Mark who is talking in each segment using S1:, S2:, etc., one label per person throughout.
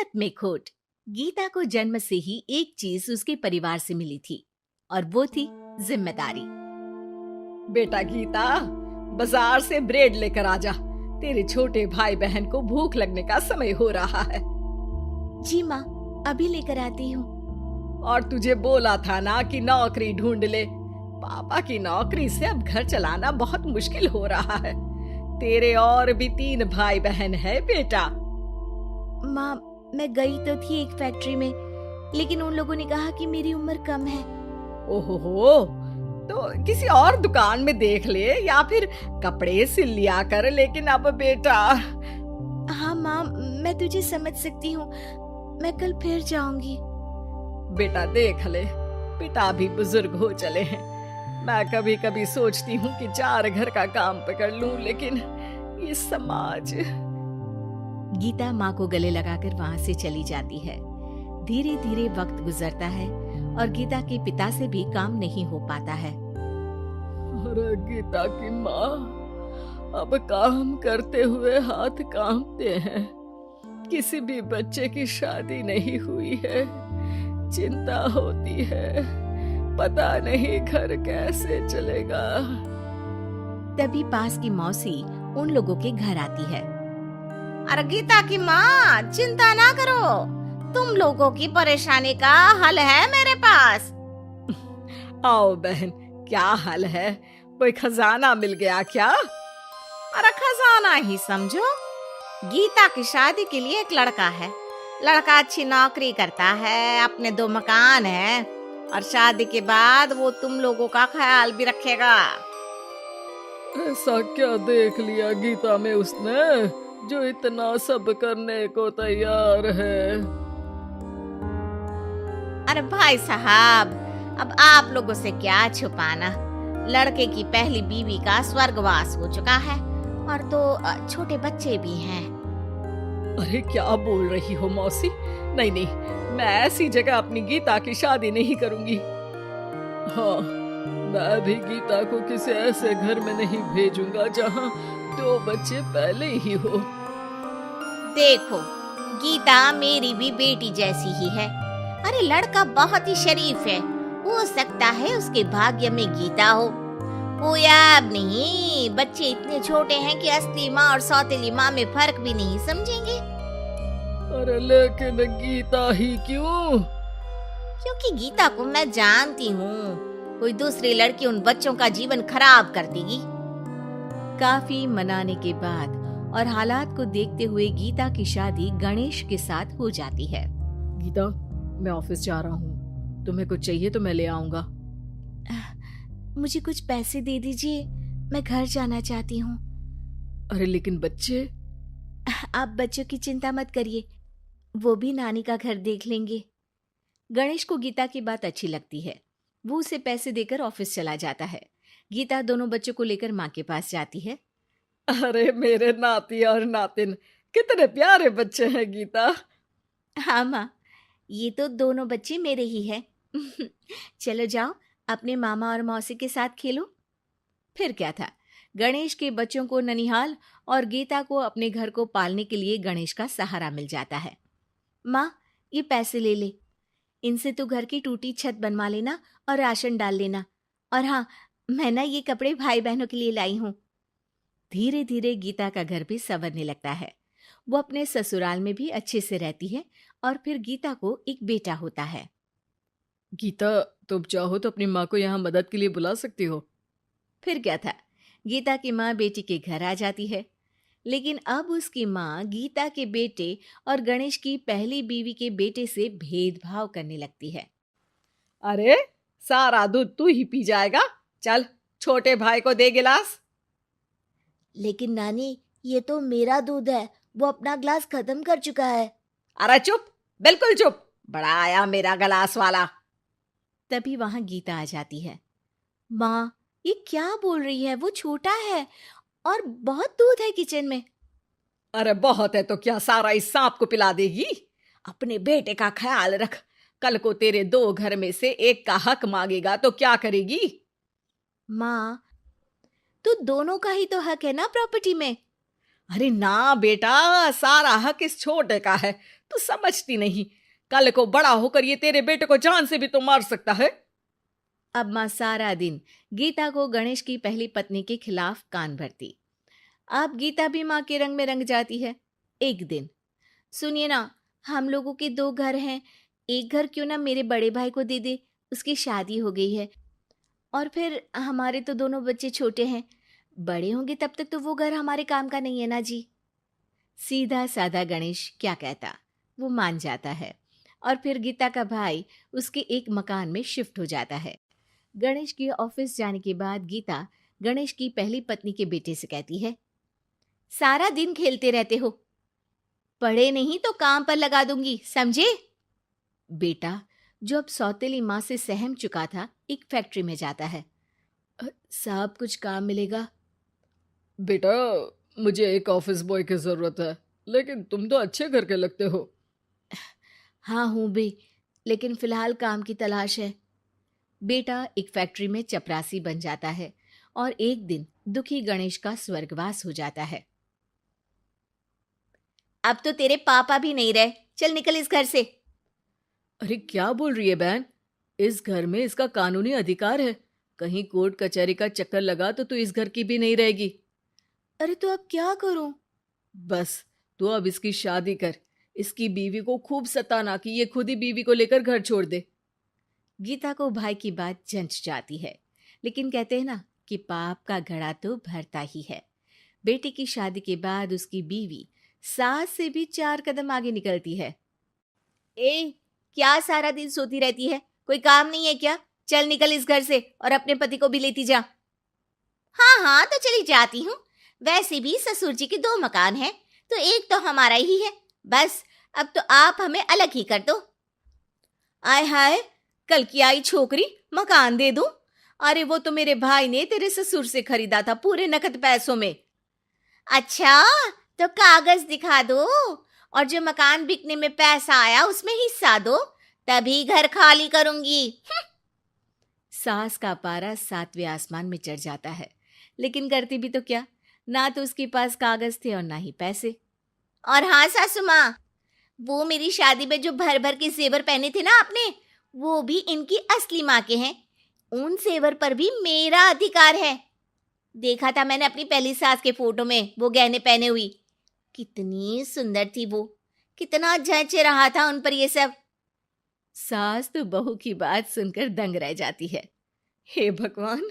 S1: नीयत में खोट। गीता को जन्म से ही एक चीज उसके परिवार से मिली थी और वो थी जिम्मेदारी।
S2: बेटा गीता, बाजार से ब्रेड लेकर आजा। तेरे छोटे भाई बहन को भूख लगने का समय हो रहा है।
S1: जी माँ, अभी लेकर आती हूँ।
S2: और तुझे बोला था ना कि नौकरी ढूंढ ले। पापा की नौकरी से अब घर चलाना बहुत मुश्किल हो रहा है। तेरे और भी 3 भाई बहन है बेटा।
S1: माँ, मैं गई तो थी एक फैक्ट्री में, लेकिन उन लोगों ने कहा कि मेरी उम्र कम है।
S2: ओहो, तो किसी और दुकान में देख ले या फिर कपड़े सिल लिया कर। लेकिन अब बेटा।
S1: हाँ माँ, मैं तुझे समझ सकती हूँ। मैं कल फिर जाऊंगी।
S2: बेटा देख ले, पिता भी बुजुर्ग हो चले हैं। मैं कभी कभी सोचती हूँ कि 4 घर का काम पकड़ लूं, लेकिन ये समाज।
S1: गीता माँ को गले लगाकर वहां से चली जाती है। धीरे धीरे वक्त गुजरता है और गीता के पिता से भी काम नहीं हो पाता है।
S2: अरे गीता की माँ, अब काम करते हुए हाथ कांपते हैं। किसी भी बच्चे की शादी नहीं हुई है। चिंता होती है, पता नहीं घर कैसे चलेगा।
S1: तभी पास की मौसी उन लोगों के घर आती है।
S3: अरे गीता की माँ, चिंता ना करो, तुम लोगों की परेशानी का हल है मेरे पास।
S2: आओ बहन, क्या हाल है? कोई खजाना मिल गया क्या?
S3: अरे खजाना ही समझो। गीता की शादी के लिए एक लड़का है। लड़का अच्छी नौकरी करता है, अपने 2 मकान है और शादी के बाद वो तुम लोगों का ख्याल भी रखेगा।
S2: ऐसा क्या देख लिया गीता में उसने जो इतना सब करने को तैयार है?
S3: अरे भाई साहब, अब आप लोगों से क्या छुपाना। लड़के की पहली बीवी का स्वर्गवास हो चुका है और 2 छोटे बच्चे भी हैं।
S2: अरे क्या बोल रही हो मौसी? नहीं नहीं, मैं ऐसी जगह अपनी गीता की शादी नहीं करूंगी। हाँ, मैं भी गीता को किसी ऐसे घर में नहीं भेजूंगा जहाँ 2 बच्चे पहले ही हो।
S3: देखो, गीता मेरी भी बेटी जैसी ही है। अरे लड़का बहुत ही शरीफ है, हो सकता है उसके भाग्य में गीता हो। वो याद नहीं, बच्चे इतने छोटे हैं कि असली माँ और सौतेली माँ में फर्क भी नहीं समझेंगे।
S2: अरे लेकिन गीता ही क्यों?
S3: क्योंकि गीता को मैं जानती हूँ, कोई दूसरी लड़की उन बच्चों का जीवन खराब कर देगी।
S1: काफी मनाने के बाद और हालात को देखते हुए गीता की शादी गणेश के साथ हो जाती है।
S2: गीता, मैं ऑफिस जा रहा हूँ। तुम्हें कुछ चाहिए तो मैं ले आऊंगा।
S1: मुझे कुछ पैसे दे दीजिए, मैं घर जाना चाहती हूँ।
S2: अरे लेकिन बच्चे।
S1: आप बच्चों की चिंता मत करिए, वो भी नानी का घर देख लेंगे। गणेश को गीता की बात अच्छी लगती है। वो उसे पैसे देकर ऑफिस चला जाता है। गीता दोनों बच्चों को लेकर माँ के पास जाती है।
S2: अरे मेरे नाती और नातिन, कितने प्यारे बच्चे हैं गीता।
S1: हाँ माँ, ये तो दोनों बच्चे मेरे ही हैं। चलो जाओ, अपने मामा और मौसी के साथ खेलो। फिर क्या था, गणेश के बच्चों को ननिहाल और गीता को अपने घर को पालने के लिए गणेश का सहारा मिल जाता है। माँ, ये पैसे ले ले, इनसे तू घर की टूटी छत बनवा लेना और राशन डाल लेना। और हाँ, मैं ना ये कपड़े भाई बहनों के लिए लाई हूँ। धीरे धीरे गीता का घर भी संवरने लगता है। वो अपने ससुराल में भी अच्छे से रहती है और फिर गीता को एक बेटा होता है।
S2: गीता, तुम चाहो तो अपनी माँ को यहाँ मदद के लिए बुला सकती हो।
S1: फिर क्या था, गीता की माँ बेटी के घर आ जाती है। लेकिन अब उसकी माँ गीता के बेटे और गणेश की पहली बीवी के बेटे से भेदभाव करने लगती है।
S2: अरे सारा दूध तू ही पी जाएगा, चल छोटे भाई को दे गिलास।
S1: लेकिन नानी, ये तो मेरा दूध है, वो अपना ग्लास खत्म कर चुका है।
S2: अरे चुप, बिल्कुल चुप, बड़ा आया मेरा गिलास वाला।
S1: तभी वहां गीता आ जाती है। माँ, ये क्या बोल रही है? वो छोटा है और बहुत दूध है किचन में।
S2: अरे बहुत है तो क्या सारा इस सांप को पिला देगी? अपने बेटे का ख्याल रख, कल को तेरे 2 घर में से एक का हक मांगेगा तो क्या करेगी?
S1: माँ, तो दोनों का ही तो हक है ना प्रॉपर्टी में।
S2: अरे ना बेटा, सारा हक इस छोटे का है। तू समझती नहीं, कल को बड़ा होकर ये तेरे बेटे को जान से भी तो मार सकता है।
S1: अब माँ सारा दिन गीता को गणेश की पहली पत्नी के खिलाफ कान भरती। अब गीता भी माँ के रंग में रंग जाती है। एक दिन, सुनिए ना, हम लोगों के 2 घर हैं, एक घर क्यों ना मेरे बड़े भाई को दे दे, उसकी शादी हो गई है। और फिर हमारे तो दोनों बच्चे छोटे हैं, बड़े होंगे तब तक तो वो घर हमारे काम का नहीं है ना जी। सीधा साधा गणेश क्या कहता, वो मान जाता है और फिर गीता का भाई उसके एक मकान में शिफ्ट हो जाता है। गणेश के ऑफिस जाने के बाद गीता गणेश की पहली पत्नी के बेटे से कहती है, सारा दिन खेलते रहते हो, पढ़े नहीं तो काम पर लगा दूंगी, समझे? बेटा, जो अब सौतेली माँ से सहम चुका था, एक फैक्ट्री में जाता है। साहब, कुछ काम मिलेगा?
S2: बेटा, मुझे एक ऑफिस बॉय की जरूरत है, लेकिन तुम तो अच्छे घर के लगते हो।
S1: हाँ हूँ बे, लेकिन फिलहाल काम की तलाश है। बेटा एक फैक्ट्री में चपरासी बन जाता है और एक दिन दुखी गणेश का स्वर्गवास हो जाता है। अब तो तेरे पापा भी नहीं रहे, चल निकल इस घर से।
S2: अरे क्या बोल रही है बहन, इस घर में इसका कानूनी अधिकार है, कहीं कोर्ट कचहरी का चक्कर लगा तो तू इस घर की भी नहीं रहेगी।
S1: अरे तो अब क्या करूं?
S2: बस तू अब इसकी शादी कर, इसकी बीवी को खूब सताना कि ये खुद ही बीवी को लेकर घर छोड़ दे।
S1: गीता को भाई की बात जंच जाती है, लेकिन कहते हैं ना कि पाप का घड़ा तो भरता ही है। बेटी की शादी के बाद उसकी बीवी सास से भी 4 कदम आगे निकलती है। ए, क्या सारा दिन सोती रहती है, कोई काम नहीं है क्या? चल निकल इस घर से और अपने पति को भी लेती जा।
S3: हाँ हाँ, तो चली जाती हूँ। वैसे भी ससुर जी के 2 मकान हैं, तो एक तो हमारा ही है। बस अब तो आप हमें अलग ही कर दो।
S1: आय हाय, कल की आई छोकरी, मकान दे दूं? अरे वो तो मेरे भाई ने तेरे ससुर से खरीदा था पूरे नकद पैसों में।
S3: अच्छा, तो कागज दिखा दो और जो मकान बिकने में पैसा आया उसमें हिस्सा दो, तभी घर खाली करूंगी।
S1: सास का पारा 7वें आसमान में चढ़ जाता है, लेकिन करती भी तो क्या, ना तो उसके पास कागज थे और ना ही पैसे।
S3: और हाँ सासू माँ, वो मेरी शादी में जो भर भर के जेवर पहने थे ना आपने, वो भी इनकी असली माँ के हैं। उन जेवर पर भी मेरा अधिकार है। देखा था मैंने अपनी पहली सास के फोटो में वो गहने पहने हुई। कितनी सुंदर थी वो, कितना जच रहा था उन पर ये सब।
S1: सास तो बहू की बात सुनकर दंग रह जाती है। हे भगवान,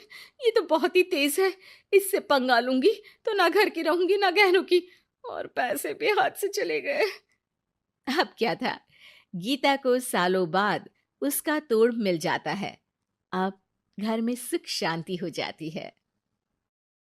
S1: ये तो बहुत ही तेज है, इससे पंगा लूंगी तो ना घर की रहूंगी ना गहनों की, और पैसे भी हाथ से चले गए। अब क्या था, गीता को सालों बाद उसका तोड़ मिल जाता है। अब घर में सुख शांति हो जाती है।